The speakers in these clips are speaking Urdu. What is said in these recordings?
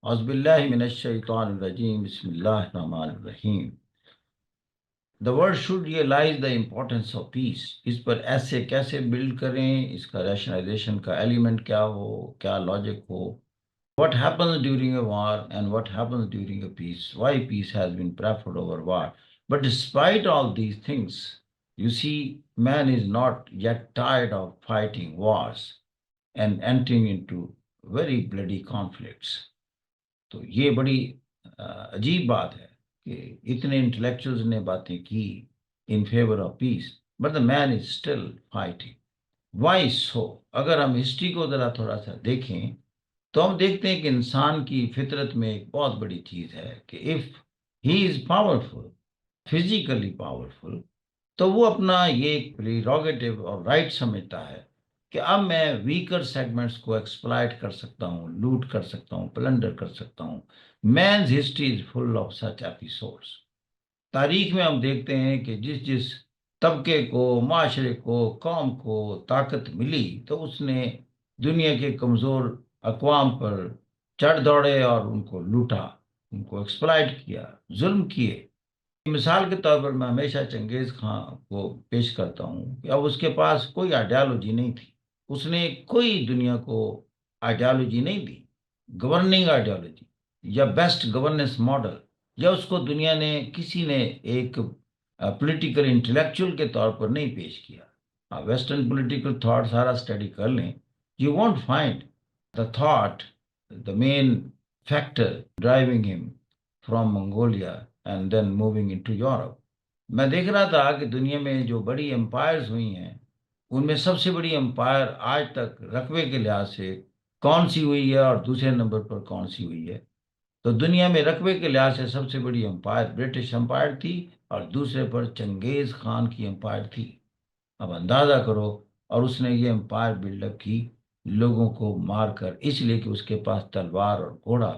اعوذ باللہ من الشیطان الرجیم بسم اللہ الرحمن الرحیم. The world should realize the importance of peace. اس پر ایسے کیسے بلڈ کریں، اس کا ریشنائزیشن کا ایلیمنٹ کیا ہو، کیا logic who. What happens during a war and what happens during a peace. Why peace has been preferred over war. But despite all these things, you see, man is not yet tired of fighting wars and entering into very bloody conflicts. تو یہ بڑی عجیب بات ہے کہ اتنے انٹلیکچوئلز نے باتیں کی in favour of peace but the man is still fighting. Why so? اگر ہم ہسٹری کو ذرا تھوڑا سا دیکھیں تو ہم دیکھتے ہیں کہ انسان کی فطرت میں ایک بہت بڑی چیز ہے کہ if he is powerful, physically powerful, تو وہ اپنا یہ ایک پریروگیٹو اور رائٹ سمجھتا ہے کہ اب میں ویکر سیگمنٹس کو ایکسپلائٹ کر سکتا ہوں، لوٹ کر سکتا ہوں، پلنڈر کر سکتا ہوں. Man's history is full of such episodes. تاریخ میں ہم دیکھتے ہیں کہ جس جس طبقے کو، معاشرے کو، قوم کو طاقت ملی تو اس نے دنیا کے کمزور اقوام پر چڑھ دوڑے اور ان کو لوٹا، ان کو ایکسپلائٹ کیا، ظلم کیے. مثال کے طور پر میں ہمیشہ چنگیز خان کو پیش کرتا ہوں کہ اب اس کے پاس کوئی آئیڈیالوجی نہیں تھی. اس نے کوئی دنیا کو آئیڈیالوجی نہیں دی، گورننگ آئیڈیالوجی یا بیسٹ گورننس ماڈل، یا اس کو دنیا نے کسی نے ایک پولیٹیکل انٹلیکچوئل کے طور پر نہیں پیش کیا. ویسٹرن پولیٹیکل تھاٹ سارا اسٹڈی کر لیں، you won't find the thought the main factor driving them from Mongolia and then moving into Europe. میں دیکھ رہا تھا کہ دنیا میں جو بڑی امپائرز ہوئی ہیں ان میں سب سے بڑی امپائر آج تک رقبے کے لحاظ سے کون سی ہوئی ہے اور دوسرے نمبر پر کون سی ہوئی ہے. تو دنیا میں رقبے کے لحاظ سے سب سے بڑی امپائر برٹش امپائر تھی اور دوسرے پر چنگیز خان کی امپائر تھی. اب اندازہ کرو، اور اس نے یہ امپائر بلڈ اپ کی لوگوں کو مار کر، اس لیے کہ اس کے پاس تلوار اور گھوڑا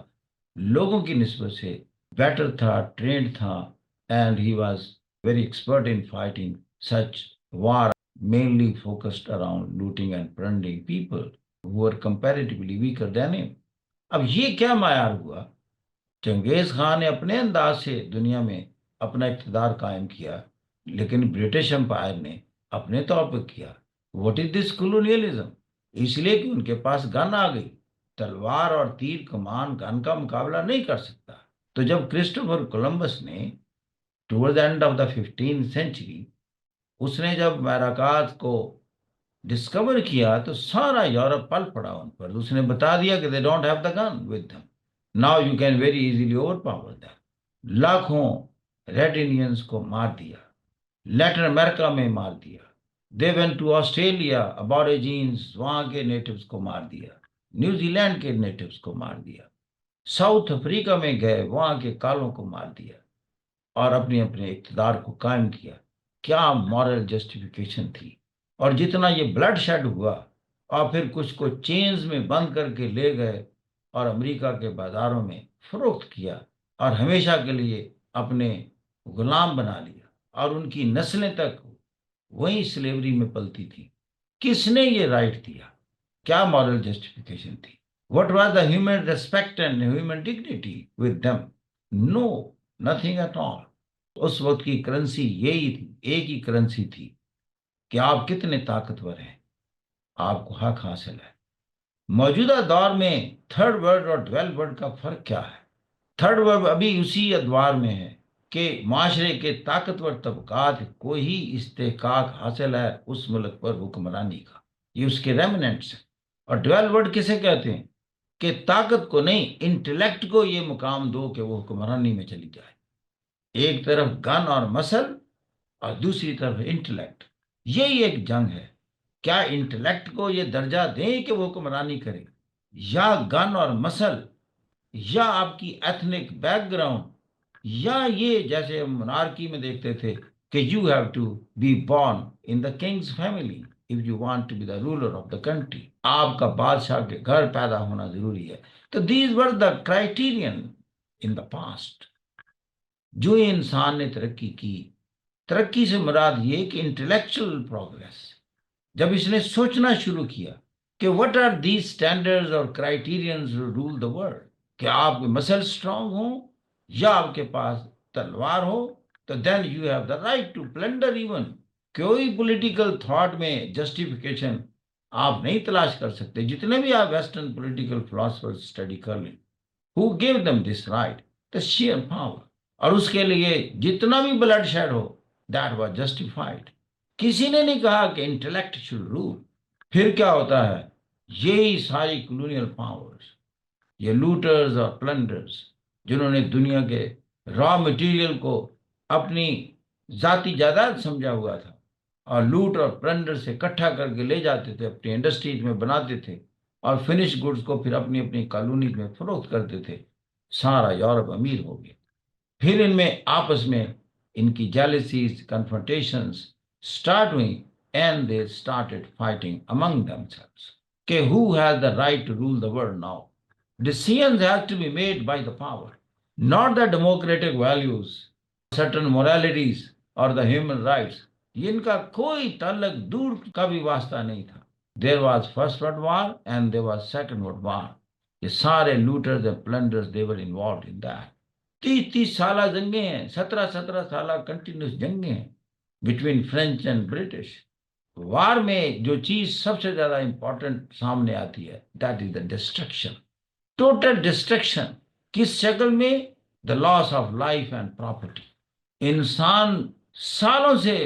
لوگوں کی نسبت سے بیٹر تھا، ٹرینڈ تھا، and he was very expert in fighting such war mainly focused around looting and plundering people who are comparatively weaker than them. اب یہ کیا معیار ہوا؟ چنگیز خان نے اپنے انداز سے دنیا میں اپنا اقتدار قائم کیا، لیکن برٹش امپائر نے اپنے طور پر کیا. What is this colonialism? اس لیے کہ ان کے پاس گن آ گئی، تلوار اور تیر کمان گن کا مقابلہ نہیں کر سکتا. تو جب کرسٹوفر کولمبس نے toward end of the 15th century اس نے جب میراکاز کو ڈسکور کیا تو سارا یورپ پل پڑا ان پر. اس نے بتا دیا کہ they don't have the gun with them. Now you can very easily overpower them. لاکھوں ریڈ انڈینز کو مار دیا، لیٹن امریکہ میں مار دیا. They went to Australia, ابوریجینز وہاں کے نیٹوز کو مار دیا، نیوزی لینڈ کے نیٹوز کو مار دیا، ساؤتھ افریقہ میں گئے وہاں کے کالوں کو مار دیا اور اپنے اقتدار کو قائم کیا. کیا مورل جسٹیفیکیشن تھی! اور جتنا یہ بلڈ شیڈ ہوا اور پھر کچھ کو چینز میں بند کر کے لے گئے اور امریکہ کے بازاروں میں فروخت کیا اور ہمیشہ کے لیے اپنے غلام بنا لیا، اور ان کی نسلیں تک وہی سلیوری میں پلتی تھی. کس نے یہ رائٹ دیا؟ کیا مورل جسٹیفیکیشن تھی؟ What was the human respect and human dignity with them? No, nothing at all. اس وقت کی کرنسی یہی تھی، ایک ہی کرنسی تھی کہ آپ کتنے طاقتور ہیں، آپ کو حق حاصل ہے. موجودہ دور میں تھرڈ ورلڈ اور ڈویلپ ورلڈ کا فرق کیا ہے؟ تھرڈ ورلڈ ابھی اسی ادوار میں ہے کہ معاشرے کے طاقتور طبقات کو ہی استحقاق حاصل ہے اس ملک پر حکمرانی کا، یہ اس کے ریمننٹس ہیں. اور ڈویلپ ورلڈ کسے کہتے ہیں؟ کہ طاقت کو نہیں، انٹلیکٹ کو یہ مقام دو کہ وہ حکمرانی میں چلی جائے. ایک طرف گن اور مسل اور دوسری طرف انٹلیکٹ. یہی ایک جنگ ہے. کیا انٹلیکٹ کو یہ درجہ دیں کہ وہ حکمرانی کرے، یا گن اور مسل، یا آپ کی ایتھنک بیک گراؤنڈ، یا یہ جیسے ہم monarchy میں دیکھتے تھے کہ you have to be born in the king's family if you want to be the ruler of the country. آپ کا بادشاہ کے گھر پیدا ہونا ضروری ہے. تو these were the criterion in the past. جو انسان نے ترقی کی، ترقی سے مراد یہ کہ انٹلیکچوئل پروگریس، جب اس نے سوچنا شروع کیا کہ what are these standards or criterions to rule the world. کہ آپ کے مسل اسٹرانگ ہوں یا آپ کے پاس تلوار ہو تو then you have the right to plunder even. کوئی پولیٹیکل تھاٹ میں جسٹیفیکیشن آپ نہیں تلاش کر سکتے. جتنے بھی آپ ویسٹرن پولیٹیکل فلاسفر اسٹڈی کر لیں, who gave them this right, the sheer power. اور اس کے لیے جتنا بھی بلڈ شیڈ ہو, that was justified. کسی نے نہیں کہا کہ انٹلیکٹ should rule. پھر کیا ہوتا ہے, یہی ساری کلونیل پاورز, یہ لوٹرز اور پلنڈرز جنہوں نے دنیا کے را مٹیریل کو اپنی ذاتی جائیداد سمجھا ہوا تھا اور لوٹ اور پلنڈر سے اکٹھا کر کے لے جاتے تھے, اپنی انڈسٹریز میں بناتے تھے اور فنش گڈز کو پھر اپنی اپنی کالونیز میں فروخت کرتے تھے. سارا یورپ امیر ہو گیا. پھر ان میں آپس میں ان کی جیلسیز, کنفرنٹیشنز اسٹارٹ ہوئی and they started fighting Umang themselves کہ who has the right to rule the world now. Decisions have to be made by the power, not the democratic values, certain moralities or the human rights. ان کا کوئی تعلق دور کا بھی واسطہ نہیں تھا. There was first world war and there was second world war. یہ سارے لوٹرز and plunderers they were involved in that. 30 سالہ جنگیں ہیں, 17 سالہ کنٹینیوس جنگیں ہیں بٹوین فرینچ اینڈ برٹش. وار میں جو چیز سب سے زیادہ امپورٹنٹ سامنے آتی ہے, that is the destruction, total destruction. کس شکل میں؟ دا لاس آف لائف اینڈ پراپرٹی. انسان سالوں سے,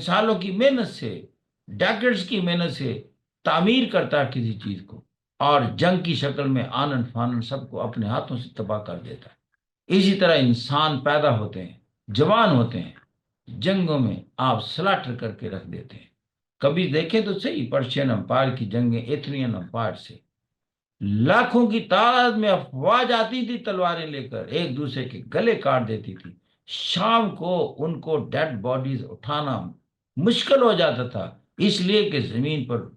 سالوں کی محنت سے, ڈیکڈز کی محنت سے تعمیر کرتا ہے کسی چیز کو, اور جنگ کی شکل میں آنن فانن سب کو اپنے ہاتھوں سے تباہ کر دیتا ہے. اسی طرح انسان پیدا ہوتے ہیں, جوان ہوتے ہیں, جنگوں میں آپ سلاٹر کر کے رکھ دیتے ہیں. کبھی دیکھیں تو صحیح, پرشین امپائر کی جنگیں ایتھنین امپائر سے لاکھوں کی تعداد میں افواج آتی تھی تلواریں لے کر, ایک دوسرے کے گلے کاٹ دیتی تھی. شام کو ان کو ڈیڈ باڈیز اٹھانا مشکل ہو جاتا تھا, اس لیے کہ زمین پر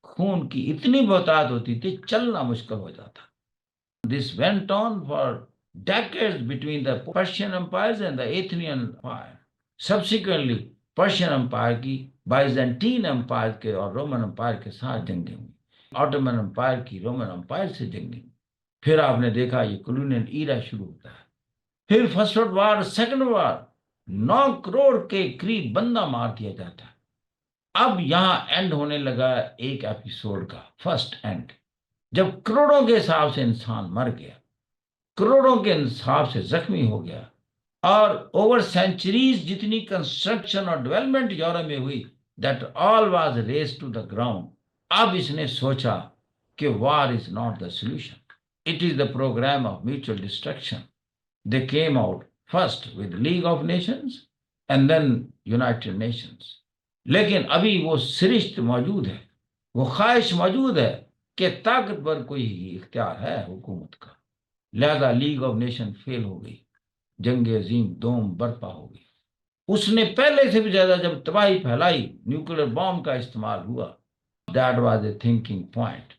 خون کی اتنی بہتات ہوتی تھی, چلنا مشکل ہو جاتا. This went on for decades between the Persian empires and the Athenian empire. Subsequently, Persian empire کی Byzantine empire کے اور رومن empire کے ساتھ جنگیں ہوئی, آٹومن امپائر کی رومن امپائر سے جنگیں. پھر آپ نے دیکھا یہ کولونیل ایرا شروع ہوتا ہے. پھر first world war, second war, 9 crore کے قریب بندہ مار دیا جاتا ہے. اب یہاں اینڈ ہونے لگا ایک ایپیسوڈ کا, فرسٹ اینڈ, جب کروڑوں کے حساب سے انسان مر گیا, کروڑوں کے حساب سے زخمی ہو گیا, اور اوور سینچریز جتنی کنسٹرکشن اور ڈیولپمنٹ یورپ میں ہوئی, that all was razed to the ground. اب اس نے سوچا کہ war is not the solution, it is the programme of mutual destruction. They came out first with League of Nations and then United Nations. لیکن ابھی وہ سرشت موجود ہے, وہ خواہش موجود ہے کہ طاقتور کوئی ہی اختیار ہے حکومت کا. لہذا لیگ آف نیشن فیل ہو گئی, جنگ عظیم دوم برپا ہو گئی. اس نے پہلے سے بھی زیادہ جب تباہی پھیلائی, نیوکلیر بام کا استعمال ہوا. That was a thinking point.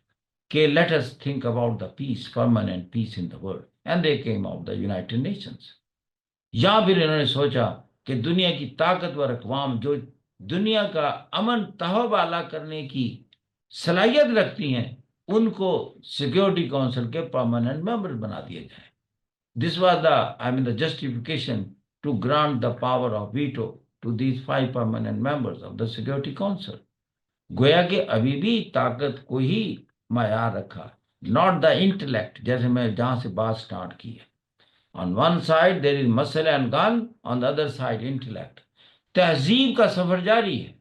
Okay, let us think about the peace, permanent peace in the world. And they came out the United Nations. یا پھر انہوں نے سوچا کہ دنیا کی طاقتور اقوام جو دنیا کا امن تحفظ اعلیٰ کرنے کی صلاحیت رکھتی ہیں, ان کو سیکیورٹی کونسل کے پرماننٹ ممبر بنا دیا جائے. This was the justification to grant the power of veto to these 5 permanent members of the Security Council. گویا کہ ابھی بھی طاقت کو ہی معیار رکھا, ناٹ دا انٹلیکٹ, جیسے میں جہاں سے بات سٹارٹ کی ہے. On one side there is muscle and gun, on the other side intellect. تہذیب کا سفر جاری ہے.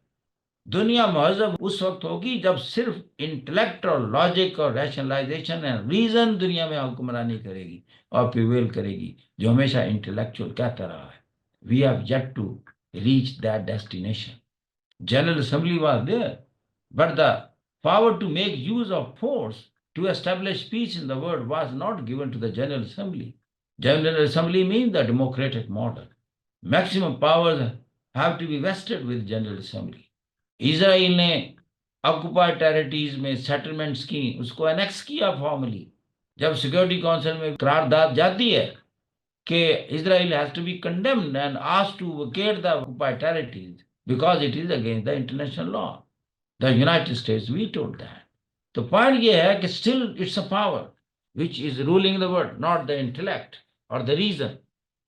دنیا مہذب اس وقت ہوگی جب صرف انٹلیکٹ اور لاجک اور ریشنلائزیشن اینڈ ریزن دنیا میں حکمرانی کرے گی اور پریویل کرے گی, جو ہمیشہ انٹلیکچوئل کہتا رہا ہے. We have yet to reach that destination. General assembly was there, but the power to make use of force to establish peace in the world was not given to the General Assembly. General Assembly means the democratic model. Maximum powers have to be vested with General Assembly. اسرائیل نے آکوپائڈ ٹیریٹریز میں سیٹلمنٹس کی, اس کو انیکس کیا فارملی. جب سیکورٹی کونسل میں قرارداد جاتی ہے کہ اسرائیل has to be condemned and asked to vacate the occupied territories because it is against the international law. The United States vetoed that. تو پوائنٹ یہ ہے کہ still it's a power. which is ruling the world, not the intellect or the reason.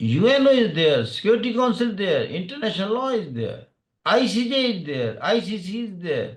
UNO is there, Security Council is there, international law is there, ICJ is there, ICC is there.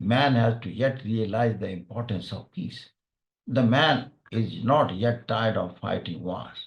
man has to yet realize the importance of peace. The man is not yet tired of fighting wars.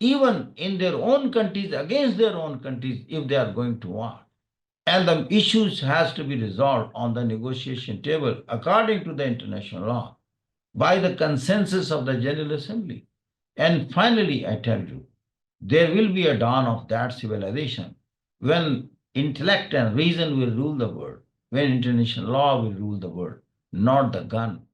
even in their own countries, against their own countries, if they are going to war. And the issues has to be resolved on the negotiation table according to the international law by the consensus of the General Assembly. And finally, I tell you, there will be a dawn of that civilization when intellect and reason will rule the world, when international law will rule the world, not the gun.